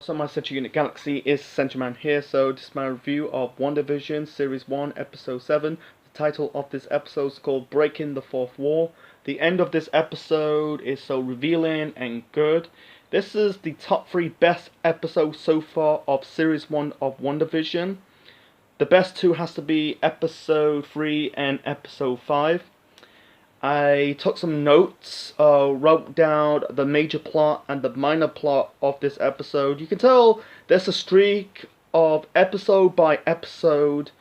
So my Central Unit Galaxy is Central here, so this is my review of Wandavision Series 1 Episode 7. The title of this episode is called Breaking the Fourth Wall. The end of this episode is so revealing and good. This is the top 3 best episodes so far of Series 1 of Wandavision. The best 2 has to be Episode 3 and Episode 5. I took some notes, wrote down the major plot and the minor plot of this episode. You can tell there's a streak of episode by episode,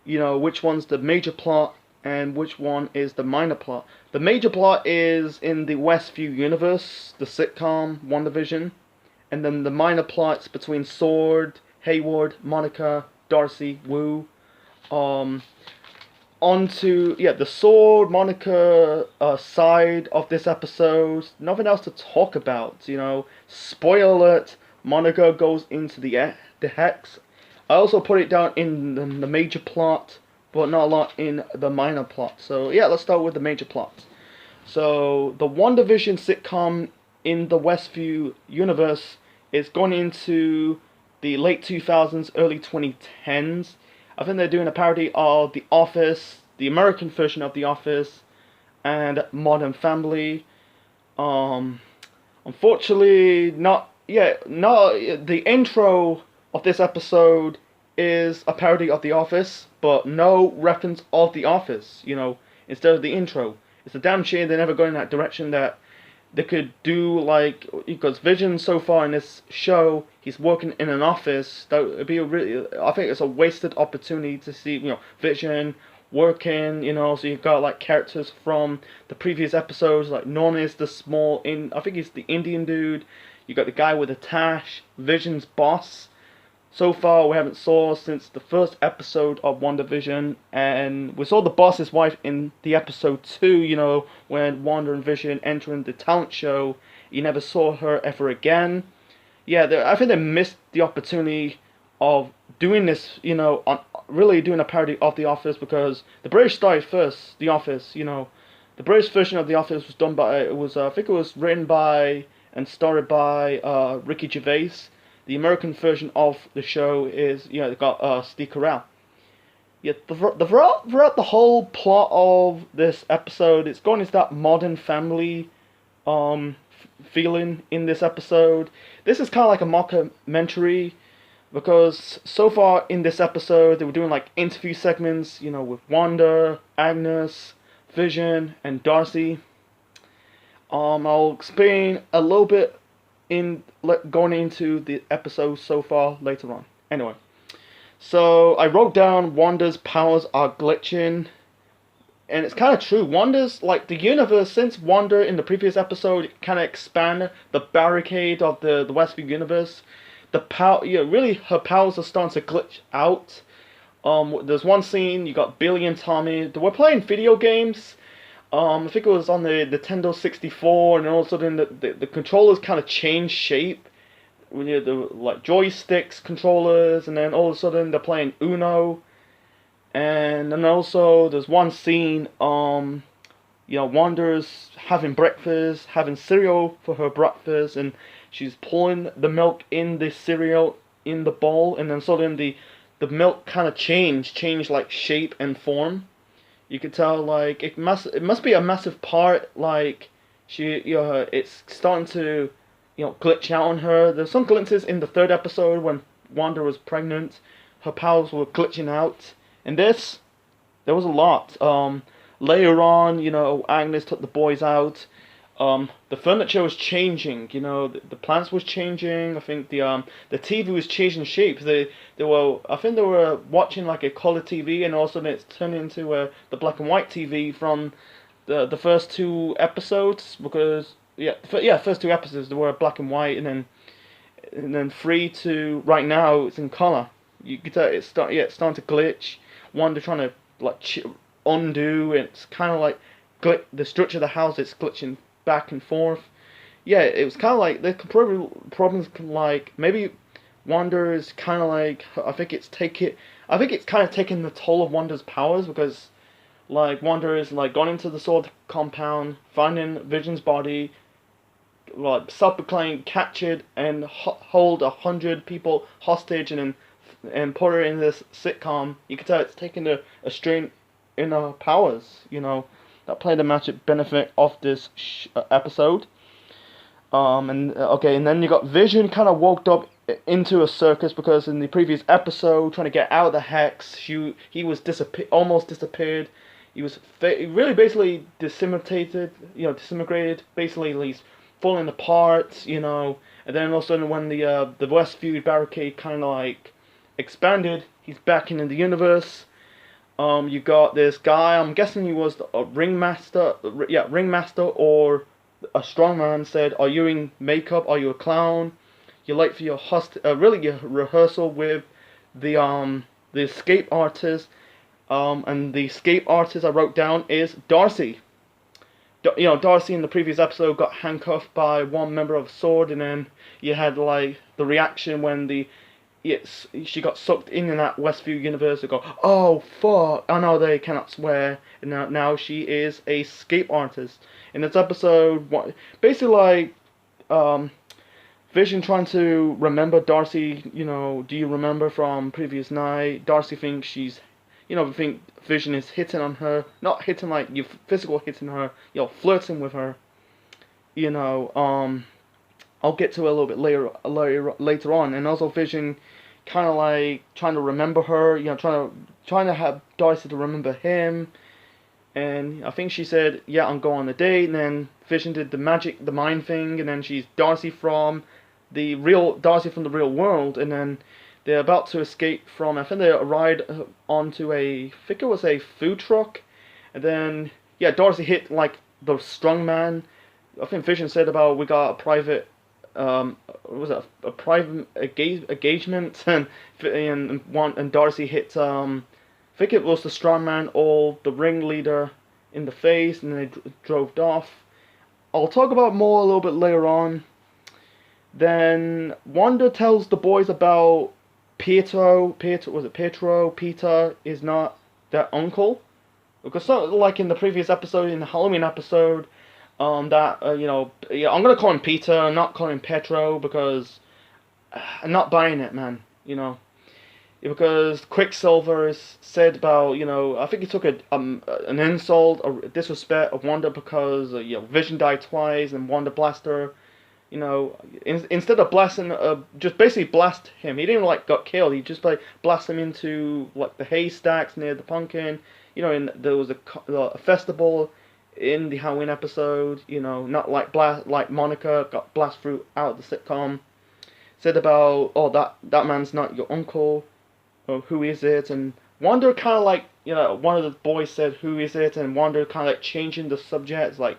which one's the major plot and which one is the minor plot. The major plot is in the Westview universe, the sitcom WandaVision, and then the minor plots between Sword, Hayward, Monica, Darcy, Wu, onto the Sword Monica side of this episode. Nothing else to talk about. Spoiler alert: Monica goes into the hex. I also put it down in the major plot, but not a lot in the minor plot. So yeah, let's start with the major plot. So the WandaVision sitcom in the Westview universe is going into the late 2000s, early 2010s. I think they're doing a parody of The Office, the American version of The Office, and Modern Family. Unfortunately, the intro of this episode is a parody of The Office, but no reference of The Office, instead of the intro. It's a damn shame they never go in that direction, that they could do, because Vision so far in this show, he's working in an office. That would be I think it's a wasted opportunity to see, Vision working, so you've got characters from the previous episodes, like Norman is the I think he's the Indian dude. You got the guy with the tash, Vision's boss. So far, we haven't saw since the first episode of WandaVision, and we saw the boss's wife in the episode 2, when Wanda and Vision entering the talent show. You never saw her ever again. Yeah, I think they missed the opportunity of doing this, really doing a parody of The Office, because the British started first, The Office, The British version of The Office was done by, I think it was written by and starred by Ricky Gervais. The American version of the show is, they got Steve Carell. Yeah, throughout the whole plot of this episode, it's going into that Modern Family feeling in this episode. This is kind of like a mockumentary, because so far in this episode, they were doing interview segments, with Wanda, Agnes, Vision, and Darcy. I'll explain a little bit going into the episode so far later on. Anyway, so I wrote down Wanda's powers are glitching, and it's kind of true. Wanda's, the universe, since Wanda in the previous episode kind of expanded the barricade of the Westview universe, really her powers are starting to glitch out. There's one scene, you got Billy and Tommy, they were playing video games. I think it was on the Nintendo 64, and all of a sudden the controllers kind of changed shape. When you the joysticks controllers, and then all of a sudden they're playing Uno. And then also there's one scene, Wanda's having breakfast, having cereal for her breakfast, and she's pouring the milk in the cereal in the bowl, and then suddenly the milk kind of changed shape and form. You could tell, it must be a massive part, it's starting to, glitch out on her. There's some glimpses in the 3rd episode when Wanda was pregnant. Her powers were glitching out. In this, there was a lot. Later on, Agnes took the boys out. The furniture was changing, the plants was changing. I think the TV was changing shape. I think they were watching a color TV, and all of a sudden it's turned into the black and white TV from the first 2 episodes, because first 2 episodes they were black and white, and then 3 to right now it's in color. You can tell it's starting to glitch. Wanda trying to undo, and it's kind of the structure of the house is glitching back and forth. Yeah, it was kind of the problems maybe Wanda is kind of I think it's kind of taking the toll of Wanda's powers, because Wanda is gone into the Sword compound, finding Vision's body, like self-proclaimed captured and hold 100 people hostage and put her in this sitcom. You can tell it's taking a strain in her powers. That played a massive benefit of this episode. And then you got Vision kind of walked up into a circus because in the previous episode, trying to get out of the hex, he was almost disappeared. He was really basically disintegrated. Basically, he's falling apart. And then all of a sudden, when the Westview barricade kind of like expanded, he's back in the universe. You got this guy. I'm guessing he was a ringmaster. Ringmaster or a strongman said, "Are you in makeup? Are you a clown? You're late for your your rehearsal with the escape artist." And the escape artist I wrote down is Darcy. Darcy in the previous episode got handcuffed by one member of Sword, and then you had like the reaction when she got sucked in that Westview universe. They go, "Oh fuck!" I know they cannot swear, and now she is a escape artist. In this episode, basically like Vision trying to remember Darcy. Do you remember from previous night? Darcy thinks think Vision is hitting on her, not hitting like you physical hitting her, flirting with her. I'll get to it a little bit later on, and also Vision kind of like trying to remember her, trying to have Darcy to remember him. And I think she said, "Yeah, I'm going on a date." And then Vision did the mind thing, and then she's Darcy from the real world. And then they're about to escape from. I think they arrived onto I think it was a food truck, and then Darcy hit like the strong man. I think Vision said about we got a private. Was it a private engagement, and Darcy hit I think it was the strongman or the ringleader in the face, and they drove off. I'll talk about more a little bit later on. Then Wanda tells the boys about Pietro Peter is not their uncle, because like in the previous episode, in the Halloween episode, I'm gonna call him Peter. I'm not calling him Petro because I'm not buying it, man. Because Quicksilver said about I think he took an insult, a disrespect of Wanda because Vision died twice and Wanda blasted her. Instead of blasting, just basically blast him. He didn't got killed. He just blast him into like the haystacks near the pumpkin. And there was a festival in the Halloween episode. Not like Monica got blasted through out of the sitcom. Said about that man's not your uncle. Or who is it? And Wanda kind of like one of the boys said who is it, and Wanda kind of like changing the subject like.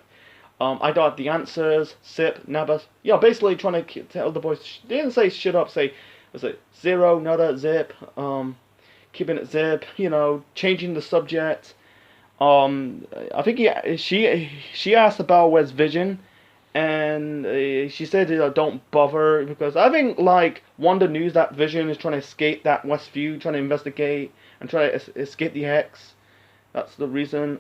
I got the answers, Zip, Nabas. Basically trying to tell the boys. They didn't say shut up, was it zero, nada, Zip, keeping it Zip, changing the subject. I think she asked about where's Vision, and she said don't bother, because I think like Wanda knew that Vision is trying to escape that Westview, trying to investigate and try to escape the Hex. That's the reason.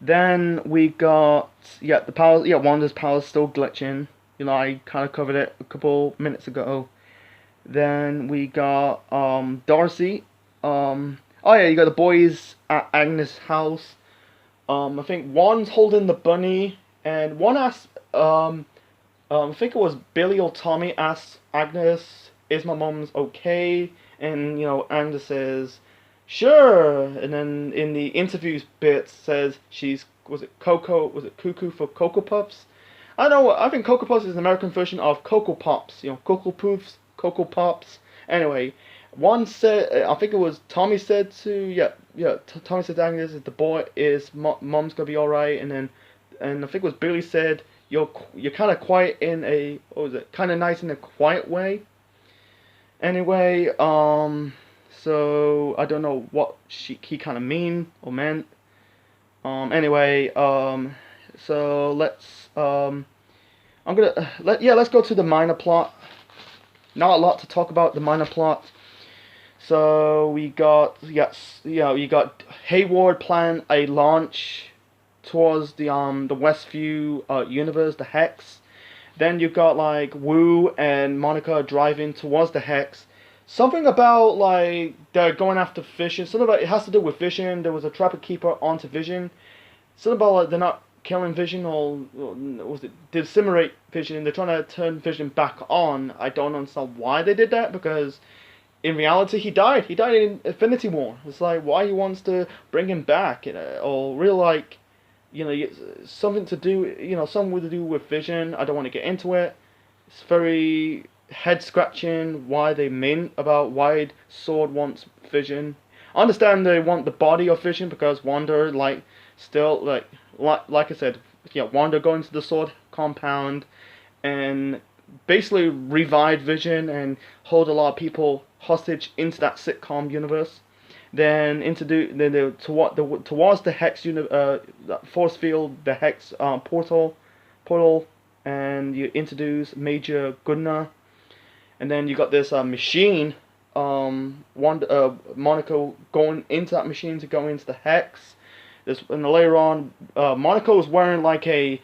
Then we got the power. Wanda's power is still glitching. I kind of covered it a couple minutes ago. Then we got Darcy. You got the boys at Agnes' house. I think one's holding the bunny, and one asked. I think it was Billy or Tommy asked Agnes, "Is my mom's okay?" And Agnes says, "Sure." And then in the interviews bit says was it Cuckoo for Cocoa Puffs? I don't know, I think Cocoa Puffs is an American version of Cocoa Pops, Cocoa Puffs, Cocoa Pops. Anyway, one said, I think it was Tommy said to, Tommy said to Agnes, the boy is, mom's gonna be alright, and I think it was Billy said, you're kind of quiet in a, kind of nice in a quiet way. Anyway, so I don't know what he kind of mean or meant. Anyway, so let's let's go to the minor plot. Not a lot to talk about the minor plot. So you got Hayward plan a launch towards the Westview universe, the Hex. Then you got like Wu and Monica driving towards the Hex. Something about like they're going after Vision. Something about it has to do with Vision. There was a trapper keeper onto Vision. Something about like they're not killing Vision or was it disseminate Vision and they're trying to turn Vision back on. I don't understand why they did that because in reality he died. He died in Infinity War. It's like why he wants to bring him back, or real like something to do, something to do with Vision. I don't want to get into it. It's very head scratching why they mean about why Sword wants Vision. I understand they want the body of Vision because Wanda, still, like I said, Wanda going to the Sword compound and basically revive Vision and hold a lot of people hostage into that sitcom universe. Then towards the Hex force field, the Hex portal, and you introduce Major Gunnar, and then you got this machine, Monica going into that machine to go into the Hex. And later on, Monica was wearing like an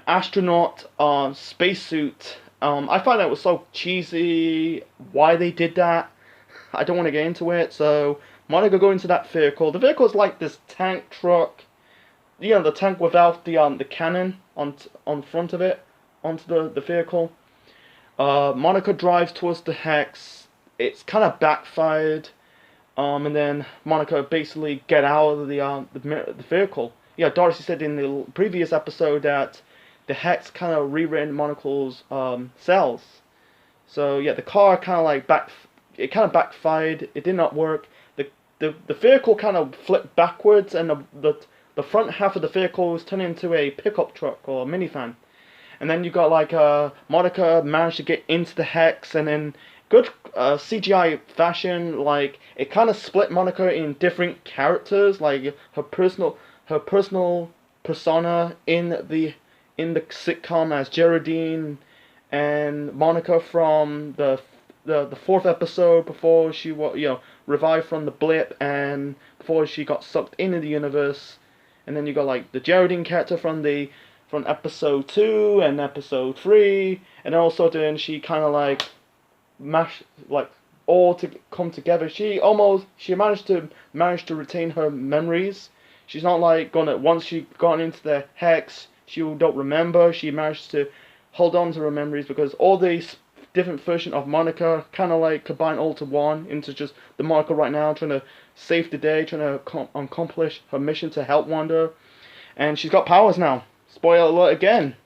astronaut spacesuit. I find that was so cheesy. Why they did that, I don't want to get into it. So Monica go into that vehicle. The vehicle is like this tank truck. The tank without the cannon on front of it onto the vehicle. Monica drives towards the Hex. It's kind of backfired. And then Monica basically get out of the vehicle. Yeah, Darcy said in the previous episode that the Hex kind of rewritten Monica's cells. So yeah, the car kind of like backfired. It did not work. The vehicle kind of flipped backwards, and the front half of the vehicle was turned into a pickup truck or a minifan. And then you got like Monica managed to get into the Hex, and then good CGI fashion, like it kind of split Monica in different characters, like her personal persona in the sitcom as Geraldine, and Monica from the fourth episode before she was revived from the blip and before she got sucked into the universe. And then you got like the Geraldine character from episode 2 and episode 3, and also then she kind of like all to come together. She managed to retain her memories. She's not like once she got into the Hex, she don't remember. She managed to hold on to her memories because all these different versions of Monica kind of like combine all to one into just the Monica right now, trying to save the day, trying to accomplish her mission to help Wanda. And she's got powers now. Spoiler alert again.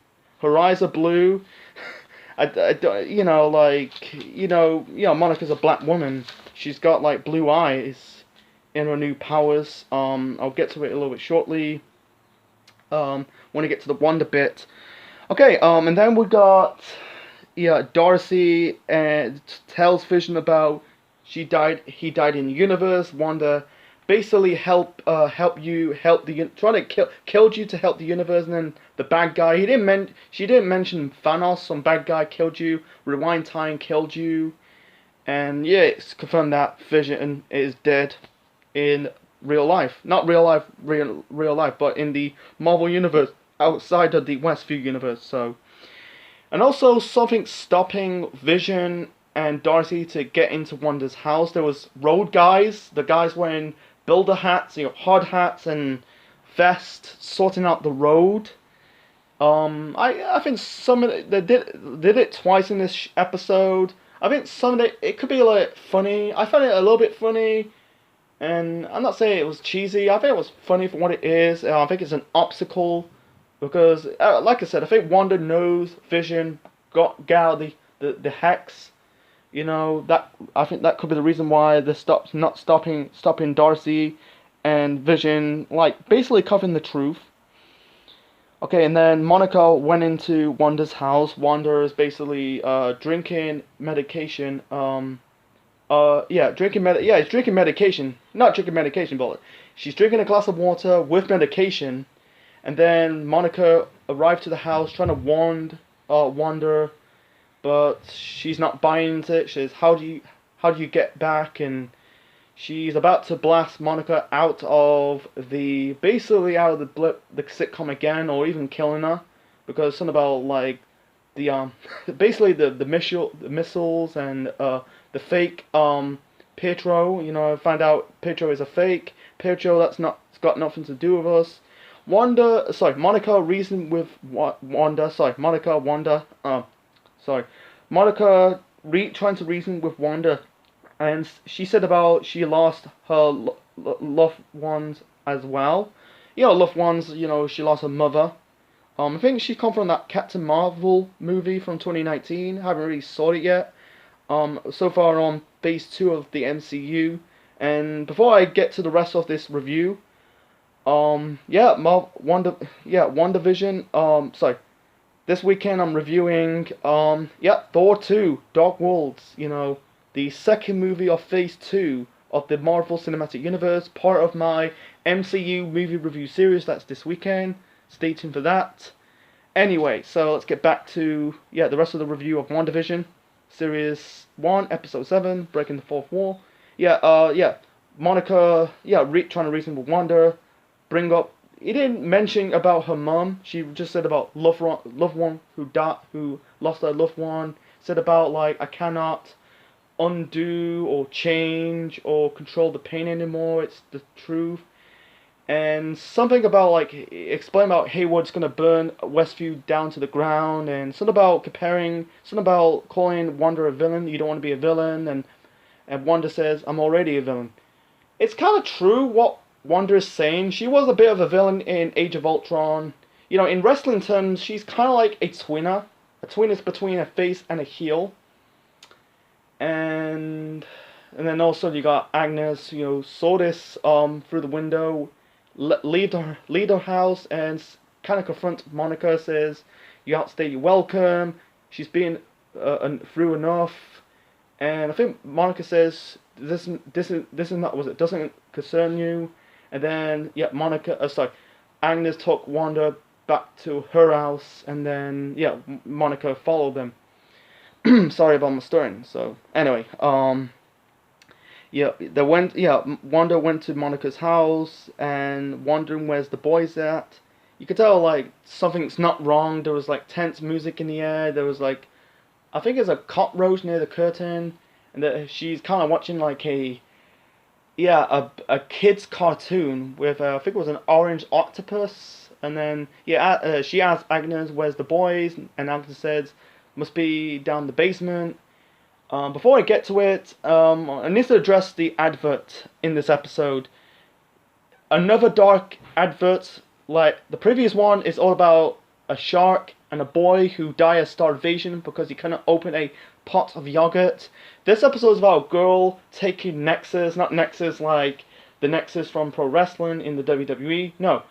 Her eyes are blue. Monica's a black woman. She's got like blue eyes in her new powers. I'll get to it a little bit shortly. When I get to the Wanda bit. Okay, and then we got Darcy and tells Vision about he died in the universe. Wanda basically killed you to help the universe, and then the bad guy, she didn't mention Thanos, some bad guy killed you, Rewind Time killed you, and yeah, it's confirmed that Vision is dead in real life. Not real life, but in the Marvel universe, outside of the Westview universe. So, and also something stopping Vision and Darcy to get into Wanda's house. There was road guys, the guys wearing builder hats, hard hats and vests, sorting out the road. I think some of it, they did it twice in this episode. I think some of it could be like funny. I found it a little bit funny, and I'm not saying it was cheesy. I think it was funny for what it is. I think it's an obstacle because, like I said, I think Wanda knows Vision got out of the Hex. That I think that could be the reason why they not stopping Darcy and Vision, like basically covering the truth. Okay, and then Monica went into Wanda's house. Wanda is basically drinking medication. Drinking medication. Not drinking medication, but she's drinking a glass of water with medication. And then Monica arrived to the house trying to warn Wanda, but she's not buying into it. She says, "How do you get back?" And She's about to blast Monica out of the sitcom again, or even killing her, because something about like the basically the missiles and the fake Pietro. I find out Pietro is a fake Pietro. It's got nothing to do with us. Monica reasoned with Wanda. Sorry, Monica trying to reason with Wanda, and she said about she lost her loved ones as well. Loved ones. She lost her mother. I think she come from that Captain Marvel movie from 2019. Haven't really saw it yet. So far on phase 2 of the MCU. And before I get to the rest of this review, WandaVision. This weekend I'm reviewing, Thor 2, Dark Worlds. The second movie of phase 2 of the Marvel Cinematic Universe, part of my MCU movie review series. That's this weekend. Stay tuned for that. Anyway, so let's get back to the rest of the review of WandaVision, Series 1, Episode 7, Breaking the Fourth Wall. Monica, trying to reason with Wanda, bring up. He didn't mention about her mom. She just said about loved one who lost her loved one. Said about like I cannot undo or change or control the pain anymore. It's the truth. And something about like explain about Hayward's gonna burn Westview down to the ground, and something about calling Wanda a villain. You don't want to be a villain, and Wanda says I'm already a villain. It's kind of true what Wanda is saying. She was a bit of a villain in Age of Ultron. In wrestling terms, she's kind of like a twinner. A twin is between a face and a heel. And then also you got Agnes. Saw this through the window. Leave her house and kind of confront Monica. Says you outstayed your welcome. She's been through enough, and I think Monica says this is not it doesn't concern you. And then Agnes took Wanda back to her house, and then Monica followed them. Sorry about my stirring. So anyway, Wanda went to Monica's house and wondering where's the boys at. You could tell like something's not wrong. There was like tense music in the air. There was like, I think there's a cockroach near the curtain, and that she's kind of watching like a kid's cartoon with I think it was an orange octopus. And then she asked Agnes where's the boys, and Agnes says must be down the basement. Before I get to it, I need to address the advert in this episode. Another dark advert, like the previous one, is all about a shark and a boy who die of starvation because he cannot open a pot of yogurt. This episode is about a girl taking Nexus, not Nexus like the Nexus from pro wrestling in the WWE. No,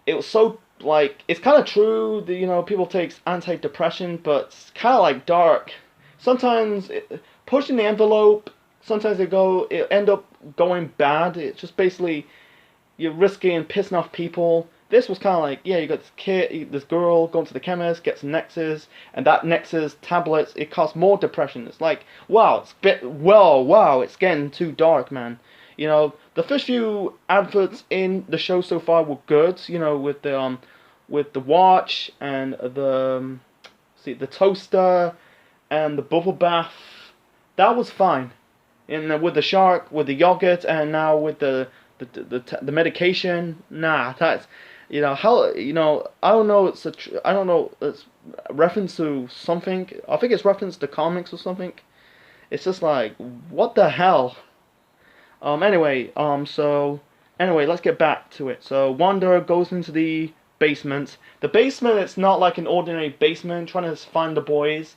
it was so like it's kind of true that people take antidepressant, but it's kind of like dark. Sometimes pushing the envelope, sometimes it end up going bad. It's just basically you're risking pissing off people. This was kind of like, you got this girl going to the chemist, gets Nexus, and that Nexus tablets, it causes more depression. It's like, wow, it's getting too dark, man. The first few adverts in the show so far were good. With the watch and the toaster and the bubble bath, that was fine. And with the shark, with the yogurt, and now with the medication, that's I don't know. I don't know. It's reference to something. I think it's reference to comics or something. It's just like, what the hell. Anyway, let's get back to it. So Wanda goes into the basement. The basement, it's not like an ordinary basement trying to find the boys.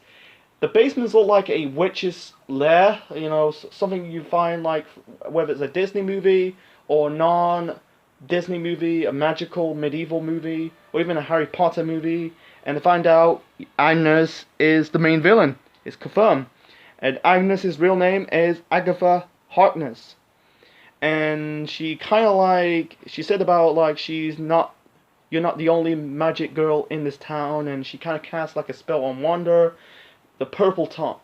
The basements look like a witch's lair, something you find like whether it's a Disney movie or non-Disney movie, a magical medieval movie, or even a Harry Potter movie. And to find out, Agnes is the main villain. It's confirmed. And Agnes's real name is Agatha Harkness. And she kind of like, she said about like you're not the only magic girl in this town, and she kind of cast like a spell on Wanda. The purple charm,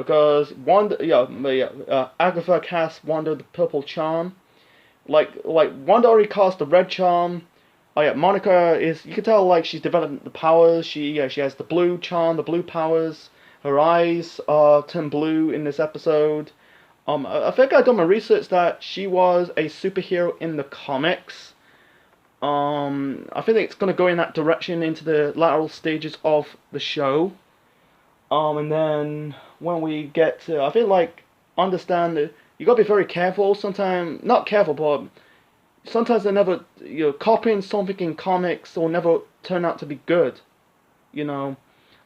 because Agatha cast Wanda the purple charm. Like Wanda already cast the red charm. Oh yeah, Monica is, you can tell like she's developing the powers. She has the blue charm, the blue powers. Her eyes are turned blue in this episode. I think I done my research that she was a superhero in the comics. I think it's gonna go in that direction into the lateral stages of the show. And then when we get to, I feel like, understand that you gotta be very careful. Sometimes, not careful, but sometimes they never, copying something in comics will never turn out to be good. You know,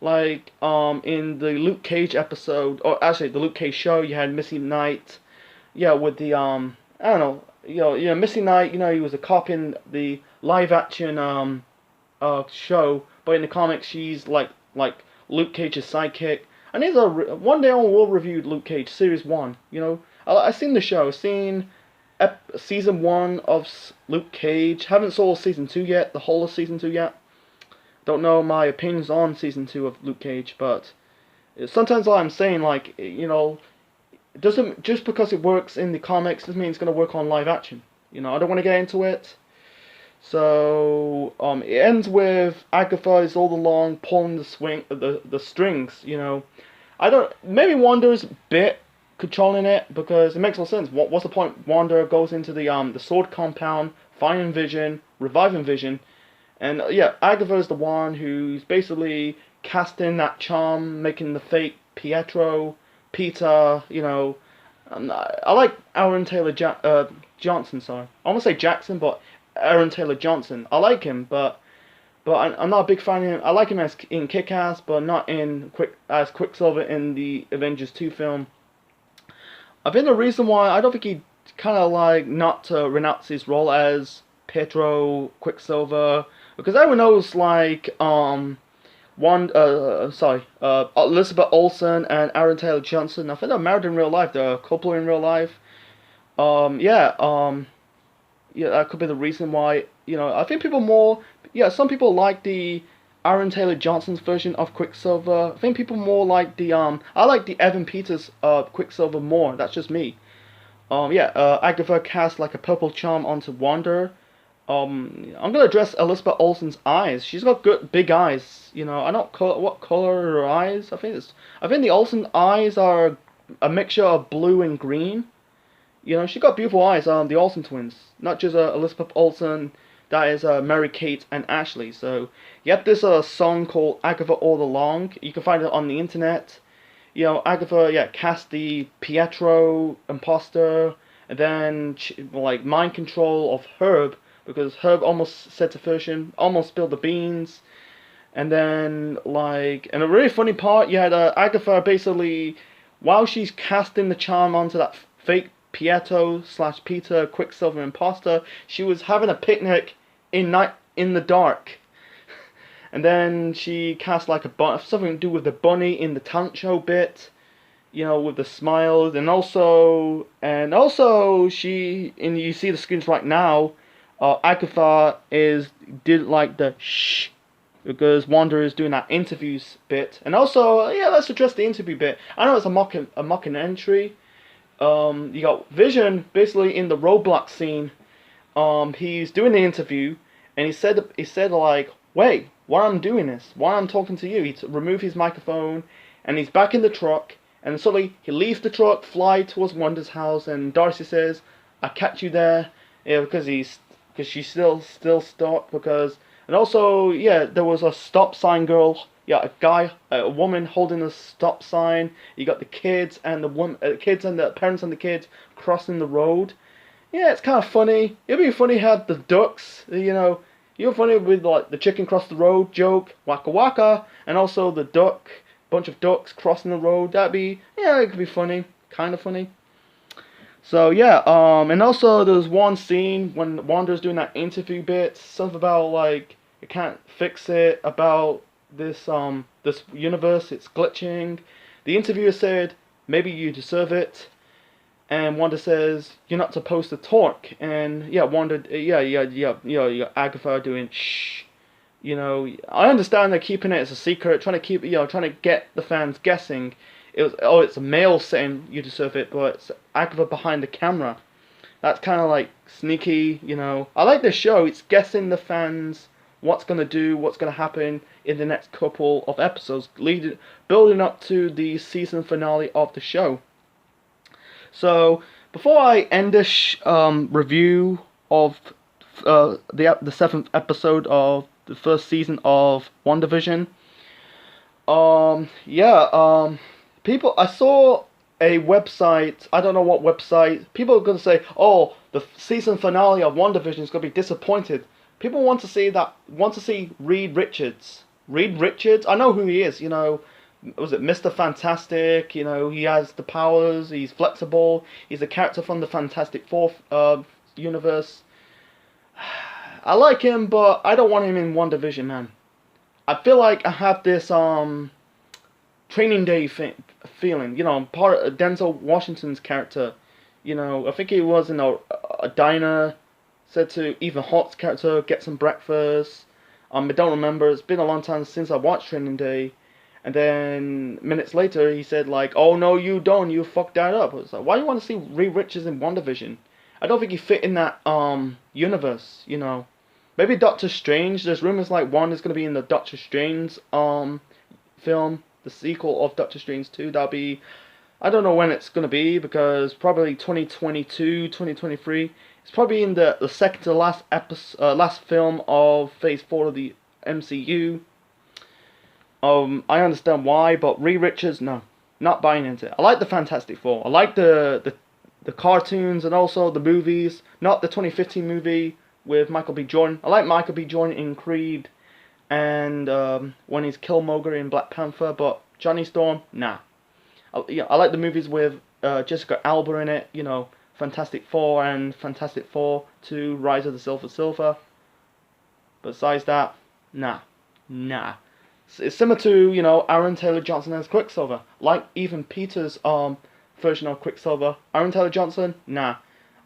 like in the Luke Cage episode, or actually the Luke Cage show, you had Missy Knight, yeah, with the I don't know, Missy Knight, he was a cop in the live action show, but in the comics she's like Luke Cage's sidekick. And one day I will review Luke Cage series 1. I've seen the show, seen season 1 of Luke Cage. Haven't saw season 2 yet, the whole of season 2 yet. Don't know my opinions on season 2 of Luke Cage, but sometimes I'm saying, like, it doesn't, just because it works in the comics doesn't mean it's going to work on live action. I don't want to get into it. So it ends with Agatha is all along pulling the strings. Maybe Wanda's a bit controlling it, because it makes no sense. What's the point? Wanda goes into the sword compound, finding Vision, reviving Vision, and Agatha is the one who's basically casting that charm, making the fake Peter. I like Aaron Taylor Johnson. Sorry, I want to say Jackson, but Aaron Taylor Johnson. I like him, but I'm not a big fan of him. I like him as in Kick-Ass, but not as Quicksilver in the Avengers 2 film. I think the reason why I don't think he kind of like not to renounce his role as Pietro Quicksilver, because everyone knows like Elizabeth Olsen and Aaron Taylor Johnson. I think they're married in real life. They're a couple in real life. That could be the reason why. I think some people like the Aaron Taylor Johnson's version of Quicksilver. I think people more like I like the Evan Peters Quicksilver more. That's just me. Agatha cast like a purple charm onto Wanda. I'm gonna address Elizabeth Olsen's eyes. She's got good big eyes. I don't what color are her eyes. I think the Olsen eyes are a mixture of blue and green. She got beautiful eyes. The Olsen twins, not just Elizabeth Olsen. That is Mary Kate and Ashley. So this song called Agatha All Along. You can find it on the internet. Agatha cast the Pietro imposter, and then mind control of Herb, because Herb almost said to Fusion, almost spilled the beans. And then and a really funny part, you had Agatha basically, while she's casting the charm onto that fake Pietro/Peter Quicksilver imposter, she was having a picnic in the dark. And then she cast like something to do with the bunny in the talent show bit, with the smiles, and also you see the screens right now. Agatha did like the shh, because Wanda is doing that interviews bit, and also let's address the interview bit. I know it's a mocking entry. You got Vision basically in the roadblock scene. He's doing the interview, and he said like, wait, why I'm doing this? Why I'm talking to you? He removed his microphone, and he's back in the truck, and suddenly he leaves the truck, fly towards Wanda's house, and Darcy says, "I'll catch you there," because she's still stuck, and also there was a stop sign girl. A woman holding a stop sign. You got the kids and the parents and the kids crossing the road. It's kind of funny. It'd be funny had the ducks. You're funny with like the chicken cross the road joke, waka waka, and also the bunch of ducks crossing the road. That'd be it could be funny, kind of funny. So and also there's one scene when Wanda's doing that interview bit, something about like you can't fix it, about this universe, it's glitching. The interviewer said, maybe you deserve it, and Wanda says, you're not supposed to talk. And Wanda, Agatha doing shh. I understand they're keeping it as a secret, trying to get the fans guessing. it was, oh, it's a male saying you deserve it, but it's Agatha behind the camera. That's kind of like sneaky, you know. I like this show. It's guessing the fans what's what's gonna happen in the next couple of episodes, building up to the season finale of the show. So before I end this review of the seventh episode of the first season of WandaVision, people, I saw a website, I don't know what website, people are going to say, oh, the season finale of WandaVision is going to be disappointed. People want to see Reed Richards. Reed Richards, I know who he is, you know, was it Mr. Fantastic, you know, he has the powers, he's flexible, he's a character from the Fantastic Four universe. I like him, but I don't want him in WandaVision, man. I feel like I have this Training Day feeling, you know, part of Denzel Washington's character. You know, I think he was in a diner, said to Ethan Hawke's character, get some breakfast. I don't remember, it's been a long time since I watched Training Day. And then minutes later he said like, oh no you don't, you fucked that up. It's like, why do you want to see Reed Richards in WandaVision? I don't think he fit in that universe, you know. Maybe Doctor Strange, there's rumors like Wanda's gonna be in the Doctor Strange film, the sequel of Doctor Strange 2. That'll be, I don't know when it's gonna be, because probably 2022, 2023. It's probably in the second to last last film of Phase 4 of the MCU. I understand why, but Reed Richards, no, not buying into it. I like the Fantastic Four. I like the cartoons and also the movies. Not the 2015 movie with Michael B. Jordan. I like Michael B. Jordan in Creed and when he's Killmonger in Black Panther, but Johnny Storm, nah. I like the movies with Jessica Alba in it, you know, Fantastic Four and Fantastic Four 2, Rise of the Silver Surfer. Besides that, nah. It's similar to, you know, Aaron Taylor Johnson as Quicksilver. Like Evan Peters' version of Quicksilver. Aaron Taylor Johnson, nah.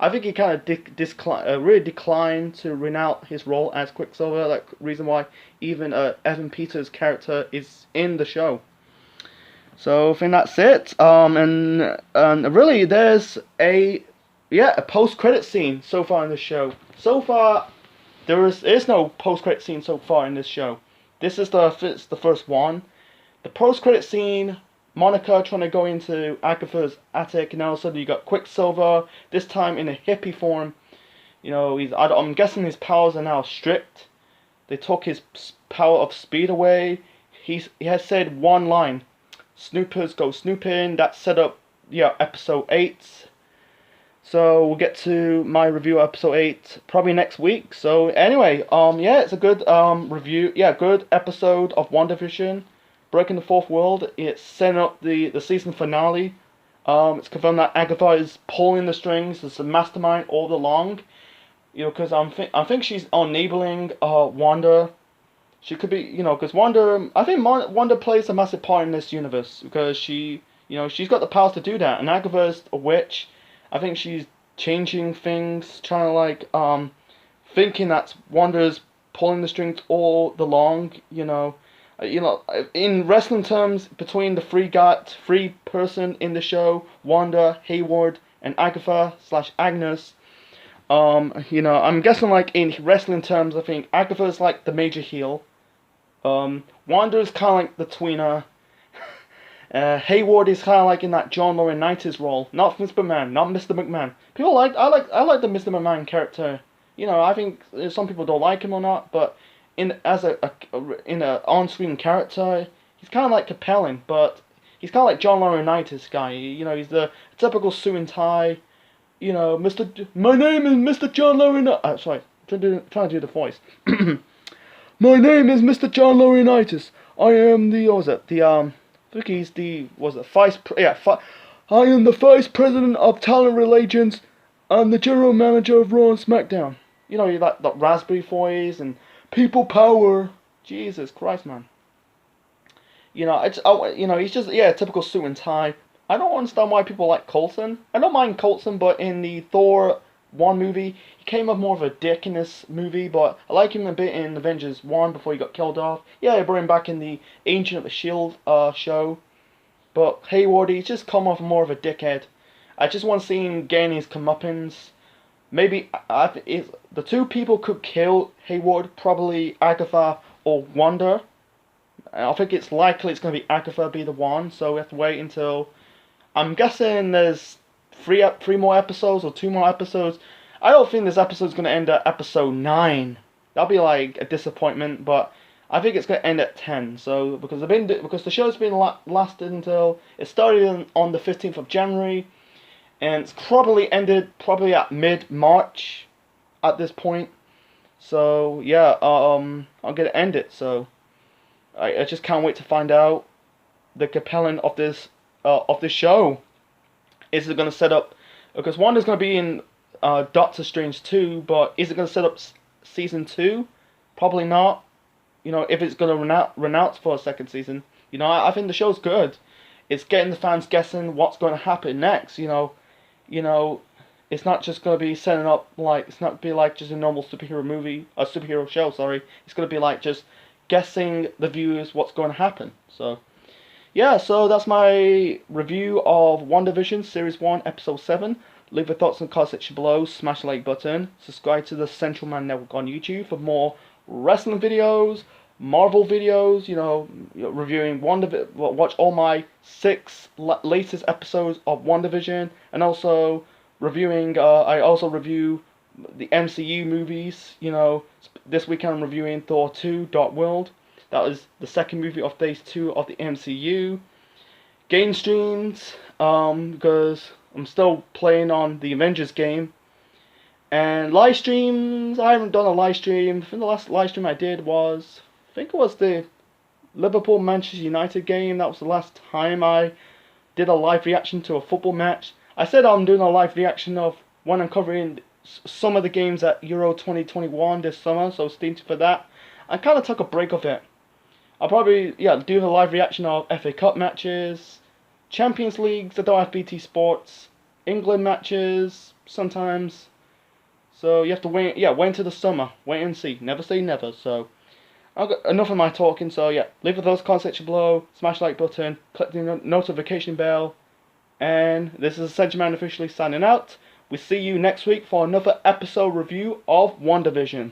I think he kind of really declined to renounce his role as Quicksilver. Like, reason why even Evan Peters' character is in the show. So I think that's it. And really, there's a post-credit scene so far in this show. So far, there is no post-credit scene so far in this show. This is the first one. The post-credit scene, Monica trying to go into Agatha's attic, and all of a sudden you got Quicksilver, this time in a hippie form. You know, I'm guessing his powers are now stripped. They took his power of speed away. He has said one line, "Snoopers go snooping." That set up, episode 8. So we'll get to my review of episode 8 probably next week. So anyway, it's a good review. Yeah, good episode of WandaVision, breaking the fourth world. It's setting up the season finale. It's confirmed that Agatha is pulling the strings. It's a mastermind all along. You know, because I think she's enabling Wanda. She could be, you know, because I think Wanda plays a massive part in this universe because she's got the powers to do that. And Agatha's a witch. I think she's changing things, trying to like, thinking that Wanda's pulling the strings all along, you know. In wrestling terms, between the three person in the show, Wanda, Hayward, and Agatha / Agnes, I'm guessing like in wrestling terms, I think Agatha's like the major heel. Wanda's kind of like the tweener. Hayward is kind of like in that John Laurinaitis role, not Mr. McMahon. I like the Mr. McMahon character. You know, I think some people don't like him or not, but in a on-screen character, he's kind of like compelling. But he's kind of like John Laurinaitis guy. You know, he's the typical suit and tie. You know, my name is Mr. John Laurinaitis. Sorry, trying to do the voice. My name is Mr. John Laurinaitis. I am I think he's I am the Vice President of Talent Relations and the General Manager of Raw and SmackDown. You know, you like the raspberry voice and people power. Jesus Christ, man. You know, he's just, typical suit and tie. I don't understand why people like Coulson. I don't mind Coulson, but in the Thor 1 movie, he came off more of a dick in this movie, but I like him a bit in Avengers 1 before he got killed off. Yeah, I brought him back in the Agent of the S.H.I.E.L.D. Show. But Hayward, he's just come off more of a dickhead. I just want to see him gain his comeuppance. Maybe the two people could kill Hayward, probably Agatha or Wanda. I think it's likely it's going to be Agatha be the one, so we have to wait until. I'm guessing there's three more episodes or two more episodes. I don't think this episode's going to end at episode 9. That'll be like a disappointment, but I think it's going to end at 10. So because the show's been lasted until it started on the 15th of January, and it's probably ended at mid-March at this point. So yeah, I'm gonna end it. So I just can't wait to find out the compelling of this show. Is it gonna set up? Because Wanda's gonna be in Doctor Strange 2, but is it gonna set up season 2? Probably not. You know, if it's gonna renounce for a second season. You know, I think the show's good. It's getting the fans guessing what's going to happen next. You know, it's not just gonna be setting up like it's not be like just a normal superhero show. Sorry, it's gonna be like just guessing the viewers what's going to happen. So yeah, so that's my review of WandaVision Series 1, Episode 7. Leave your thoughts in the comment section below, smash the like button, subscribe to the Central Man Network on YouTube for more wrestling videos, Marvel videos, reviewing watch all my 6 latest episodes of WandaVision, and also reviewing, I also review the MCU movies. This weekend I'm reviewing Thor 2, Dark World. That was the second movie of Phase 2 of the MCU. Game streams, because I'm still playing on the Avengers game. And live streams, I haven't done a live stream. I think the last live stream I did was, I think it was the Liverpool-Manchester United game. That was the last time I did a live reaction to a football match. I said I'm doing a live reaction of when I'm covering some of the games at Euro 2021 this summer, so stay tuned for that. I kind of took a break of it. I'll probably, do a live reaction of FA Cup matches, Champions Leagues, I don't have BT Sports, England matches, sometimes. So you have to wait until the summer, wait and see, never say never. So, I've got enough of my talking, so yeah, leave a thoughts comment section below, smash the like button, click the notification bell, and this is Central Man officially signing out. We'll see you next week for another episode review of WandaVision.